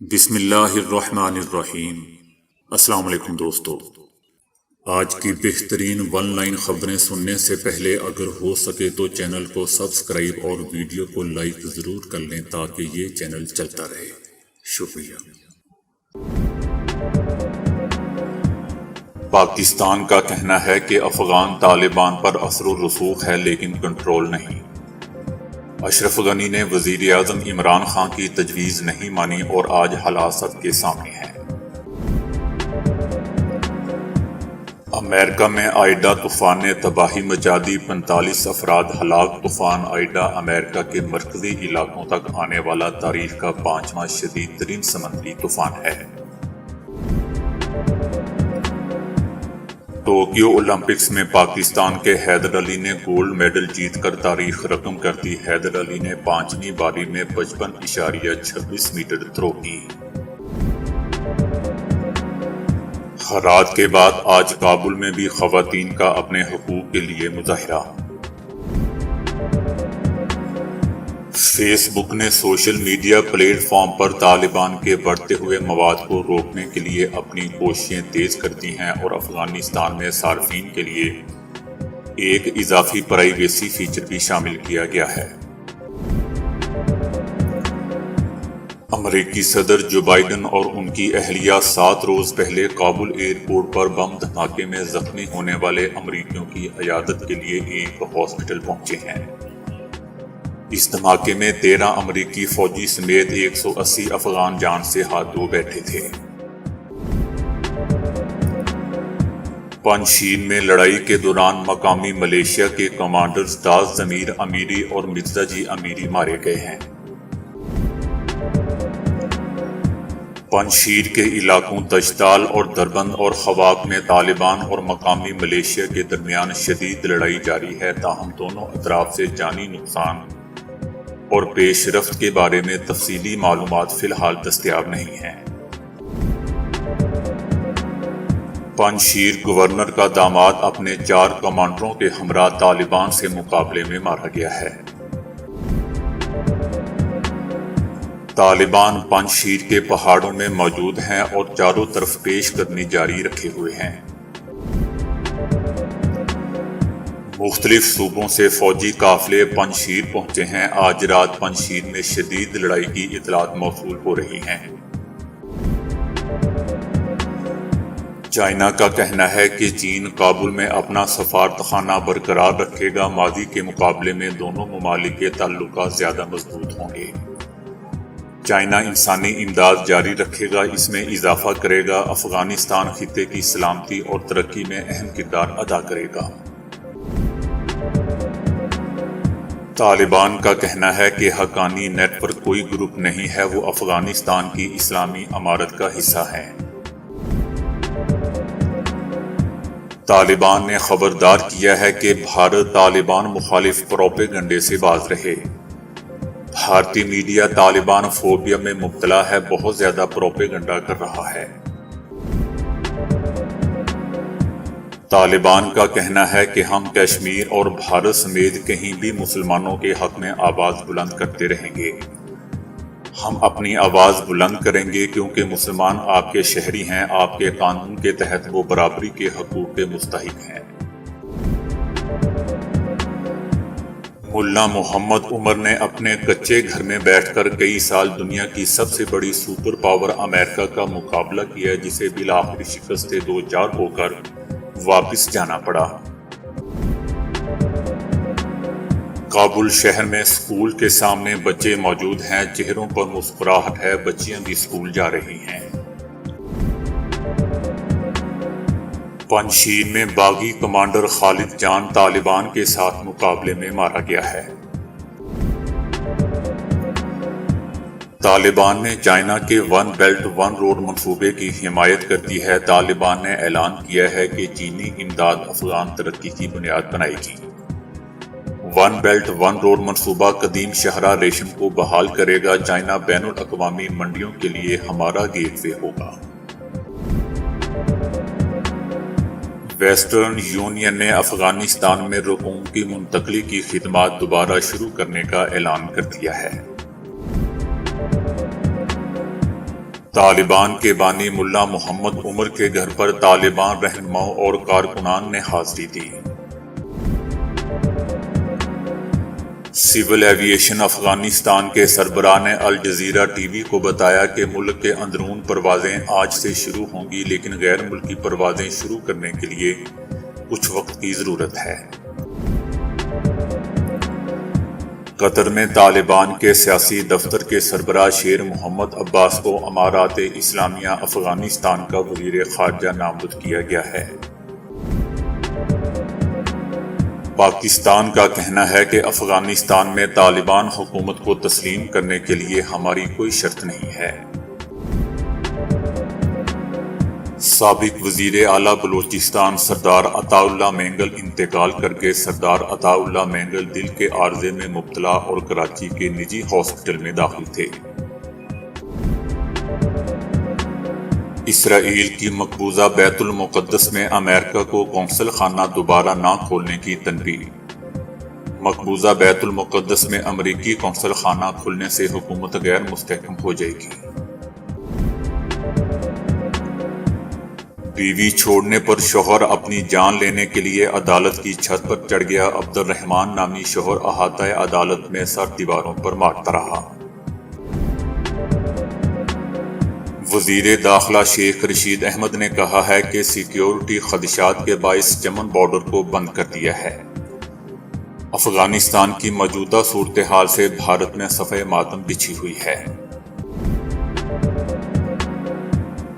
بسم اللہ الرحمن الرحیم۔ السلام علیکم دوستو، آج کی بہترین ون لائن خبریں سننے سے پہلے اگر ہو سکے تو چینل کو سبسکرائب اور ویڈیو کو لائک ضرور کر لیں تاکہ یہ چینل چلتا رہے۔ شکریہ۔ پاکستان کا کہنا ہے کہ افغان طالبان پر اثر و رسوخ ہے لیکن کنٹرول نہیں۔ اشرف غنی نے وزیر اعظم عمران خان کی تجویز نہیں مانی اور آج حالات سب کے سامنے ہیں۔ امریکہ میں آئیڈا طوفان نے تباہی مچا دی، 45 افراد ہلاک۔ طوفان آئیڈا امریکہ کے مرکزی علاقوں تک آنے والا تاریخ کا 5واں شدید ترین سمندری طوفان ہے۔ ٹوکیو اولمپکس میں پاکستان کے حیدر علی نے گولڈ میڈل جیت کر تاریخ رقم کر دی۔ حیدر علی نے 5ویں باری میں 55.26 میٹر تھرو کی۔ خراج کے بعد آج کابل میں بھی خواتین کا اپنے حقوق کے لیے مظاہرہ۔ فیس بک نے سوشل میڈیا پلیٹ فارم پر طالبان کے بڑھتے ہوئے مواد کو روکنے کے لیے اپنی کوششیں تیز کر دی ہیں اور افغانستان میں صارفین کے لیے ایک اضافی پرائیویسی فیچر بھی شامل کیا گیا ہے۔ امریکی صدر جو بائیڈن اور ان کی اہلیہ 7 روز پہلے کابل ایئرپورٹ پر بم دھماکے میں زخمی ہونے والے امریکیوں کی عیادت کے لیے ایک ہاسپٹل پہنچے ہیں۔ اس دھماکے میں 13 امریکی فوجی سمیت 180 افغان جان سے ہاتھ دھو بیٹھے تھے۔ پنجشیر میں لڑائی کے دوران مقامی ملیشیا کے کمانڈرز داس ضمیر امیری اور مرزا جی امیری مارے گئے ہیں۔ پنجشیر کے علاقوں تشتال اور دربند اور خواب میں طالبان اور مقامی ملیشیا کے درمیان شدید لڑائی جاری ہے، تاہم دونوں اطراف سے جانی نقصان اور پیش رفت کے بارے میں تفصیلی معلومات فی الحال دستیاب نہیں ہیں۔ پنجشیر گورنر کا داماد اپنے 4 کمانڈروں کے ہمراہ طالبان سے مقابلے میں مارا گیا ہے۔ طالبان پنجشیر کے پہاڑوں میں موجود ہیں اور چاروں طرف پیش قدمی جاری رکھے ہوئے ہیں۔ مختلف صوبوں سے فوجی قافلے پنجشیر پہنچے ہیں۔ آج رات پنجشیر میں شدید لڑائی کی اطلاعات موصول ہو رہی ہیں۔ چائنا کا کہنا ہے کہ چین کابل میں اپنا سفارتخانہ برقرار رکھے گا۔ ماضی کے مقابلے میں دونوں ممالک کے تعلقات زیادہ مضبوط ہوں گے۔ چائنا انسانی امداد جاری رکھے گا، اس میں اضافہ کرے گا۔ افغانستان خطے کی سلامتی اور ترقی میں اہم کردار ادا کرے گا۔ طالبان کا کہنا ہے کہ حقانی نیٹ ورک کوئی گروپ نہیں ہے، وہ افغانستان کی اسلامی امارت کا حصہ ہیں۔ طالبان نے خبردار کیا ہے کہ بھارت طالبان مخالف پروپیگنڈے سے باز رہے۔ بھارتی میڈیا طالبان فوبیا میں مبتلا ہے، بہت زیادہ پروپیگنڈا کر رہا ہے۔ طالبان کا کہنا ہے کہ ہم کشمیر اور بھارت سمیت کہیں بھی مسلمانوں کے حق میں آواز بلند کرتے رہیں گے۔ ہم اپنی آواز بلند کریں گے کیونکہ مسلمان آپ کے شہری ہیں، آپ کے قانون کے تحت وہ برابری کے حقوق کے مستحق ہیں۔ ملا محمد عمر نے اپنے کچے گھر میں بیٹھ کر کئی سال دنیا کی سب سے بڑی سپر پاور امریکہ کا مقابلہ کیا، جسے بالآخر شکست سے دوچار ہو کر واپس جانا پڑا۔ کابل شہر میں اسکول کے سامنے بچے موجود ہیں، چہروں پر مسکراہٹ ہے، بچیاں بھی اسکول جا رہی ہیں۔ پنجشیر میں باغی کمانڈر خالد جان طالبان کے ساتھ مقابلے میں مارا گیا ہے۔ طالبان نے چائنا کے ون بیلٹ ون روڈ منصوبے کی حمایت کر دی ہے۔ طالبان نے اعلان کیا ہے کہ چینی امداد افغان ترقی کی بنیاد بنائے گی۔ ون بیلٹ ون روڈ منصوبہ قدیم شاہراہ ریشم کو بحال کرے گا۔ چائنا بین الاقوامی منڈیوں کے لیے ہمارا گیٹ وے ہوگا۔ ویسٹرن یونین نے افغانستان میں رقوم کی منتقلی کی خدمات دوبارہ شروع کرنے کا اعلان کر دیا ہے۔ طالبان کے بانی ملا محمد عمر کے گھر پر طالبان رہنماؤں اور کارکنان نے حاضری دی۔ سول ایویشن افغانستان کے سربراہ نے الجزیرہ ٹی وی کو بتایا کہ ملک کے اندرون پروازیں آج سے شروع ہوں گی، لیکن غیر ملکی پروازیں شروع کرنے کے لیے کچھ وقت کی ضرورت ہے۔ قطر میں طالبان کے سیاسی دفتر کے سربراہ شیر محمد عباس کو امارات اسلامیہ افغانستان کا وزیر خارجہ نامزد کیا گیا ہے۔ پاکستان کا کہنا ہے کہ افغانستان میں طالبان حکومت کو تسلیم کرنے کے لیے ہماری کوئی شرط نہیں ہے۔ سابق وزیر اعلیٰ بلوچستان سردار عطا اللہ مینگل انتقال کر کے سردار عطا اللہ مینگل دل کے عارضے میں مبتلا اور کراچی کے نجی ہاسپٹل میں داخل تھے۔ اسرائیل کی مقبوضہ بیت المقدس میں امریکہ کو قونصل خانہ دوبارہ نہ کھولنے کی تنبیہ۔ مقبوضہ بیت المقدس میں امریکی قونصل خانہ کھلنے سے حکومت غیر مستحکم ہو جائے گی۔ بیوی چھوڑنے پر شوہر اپنی جان لینے کے لیے عدالت کی چھت پر چڑھ گیا۔ عبد الرحمان نامی شوہر احاطہ عدالت میں سر دیواروں پر مارتا رہا۔ وزیر داخلہ شیخ رشید احمد نے کہا ہے کہ سیکیورٹی خدشات کے باعث چمن بارڈر کو بند کر دیا ہے۔ افغانستان کی موجودہ صورتحال سے بھارت میں صفحہ ماتم بچھی ہوئی ہے۔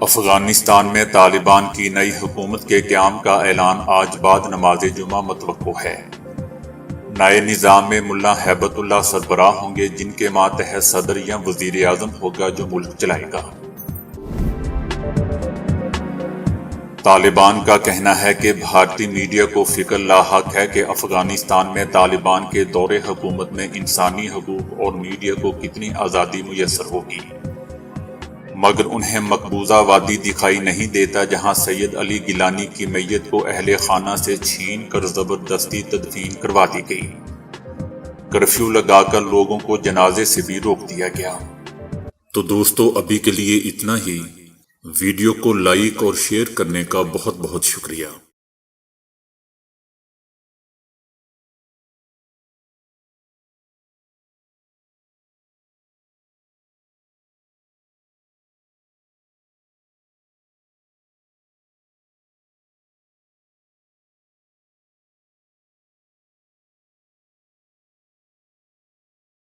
افغانستان میں طالبان کی نئی حکومت کے قیام کا اعلان آج بعد نماز جمعہ متوقع ہے۔ نئے نظام میں ملا ہیبت اللہ سربراہ ہوں گے، جن کے ماتحت صدر یا وزیر اعظم ہوگا جو ملک چلائے گا۔ طالبان کا کہنا ہے کہ بھارتی میڈیا کو فکر لاحق ہے کہ افغانستان میں طالبان کے دور حکومت میں انسانی حقوق اور میڈیا کو کتنی آزادی میسر ہوگی، مگر انہیں مقبوضہ وادی دکھائی نہیں دیتا جہاں سید علی گیلانی کی میت کو اہل خانہ سے چھین کر زبردستی تدفین کروا دی گئی۔ کرفیو لگا کر لوگوں کو جنازے سے بھی روک دیا گیا۔ تو دوستو ابھی کے لیے اتنا ہی۔ ویڈیو کو لائک اور شیئر کرنے کا بہت بہت شکریہ۔